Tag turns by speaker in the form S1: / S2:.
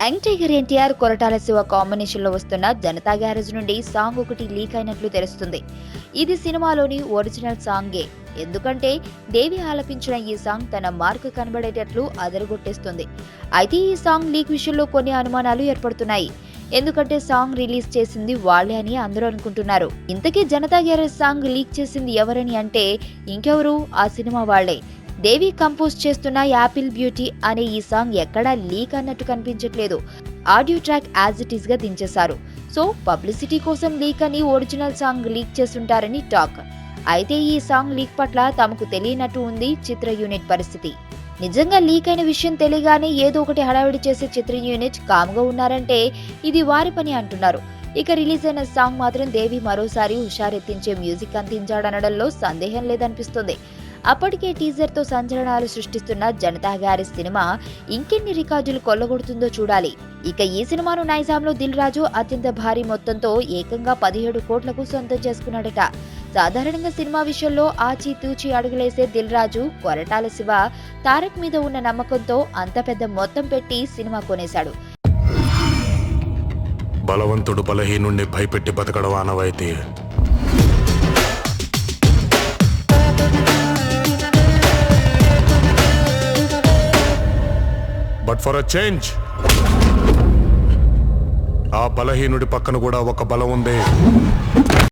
S1: Young tiger NTR Koratala Shiva combination లో వస్తున్న Janata garage నుండి సాంగ్ ఒకటి లీక్ అయినట్లు తెలుస్తుంది. ఇది సినిమాలోని ఒరిజినల్ సాంగే. ఎందుకంటే దేవి ఆలపించిన ఈ సాంగ్ తన మార్క్ కనబడేటట్లు అదరగొట్టేస్తుంది. అయితే ఈ సాంగ్ లీక్ విషయంలో కొన్ని అనుమానాలు ఏర్పడుతున్నాయి. ఎందుకంటే సాంగ్ రిలీజ్ చేసింది వాళ్లే అని అందరూ అనుకుంటున్నారు. ఇంతకీ జనతా గ్యారేజ్ సాంగ్ లీక్ చేసింది ఎవరని అంటే ఇంకెవరు, ఆ సినిమా వాళ్లే. దేవి కంపోజ్ చేస్తున్న యాపిల్ బ్యూటీ అనే ఈ సాంగ్ ఎక్కడా లీక్ అన్నట్టు కనిపించట్లేదు. Audio track as it is గా దించేశారు. సో పబ్లిసిటీ కోసం లీక్ అని ఒరిజినల్ సాంగ్ లీక్ చేస్తుంటారని టాక్. అయితే ఈ సాంగ్ లీక్ పట్ల తమకు తెలియనట్టు ఉంది చిత్ర యూనిట్ పరిస్థితి. నిజంగా లీక్ అయిన విషయం తెలియగానే ఏదో ఒకటి హడావిడి చేసే చిత్ర యూనిట్ కామ్గా ఉన్నారంటే ఇది వారి పని అంటున్నారు. ఇక రిలీజ్ అయిన సాంగ్ మాత్రం దేవి మరోసారి హుషారెత్తించే మ్యూజిక్ అందించాడనడంలో సందేహం లేదనిపిస్తుంది. అప్పటికే టీజర్ తో సంచలనాలు సృష్టిస్తున్న జనతా గ్యారేజ్ సినిమా ఇంకెన్ని రికార్డులు కొల్లగొడుతుందో చూడాలి. ఇక ఈ సినిమాను నైజాంలో దిల్ రాజు అత్యంత భారీ మొత్తంతో ఏకంగా 17 కోట్లకు సొంతం చేసుకున్నాడట. సాధారణంగా సినిమా విషయంలో ఆచితూచి అడుగులేసే దిల్ రాజు కొరటాల శివ తారక్ మీద ఉన్న నమ్మకంతో అంత పెద్ద మొత్తం పెట్టి సినిమా కొనేశాడు.
S2: బలవంతుడు బలహీనుణ్ణి భయపెట్టి బతకడం ఆనవాయితీ. బట్ ఫర్ అ చేంజ్ ఆ బలహీనుడి పక్కన కూడా ఒక బలం ఉంది.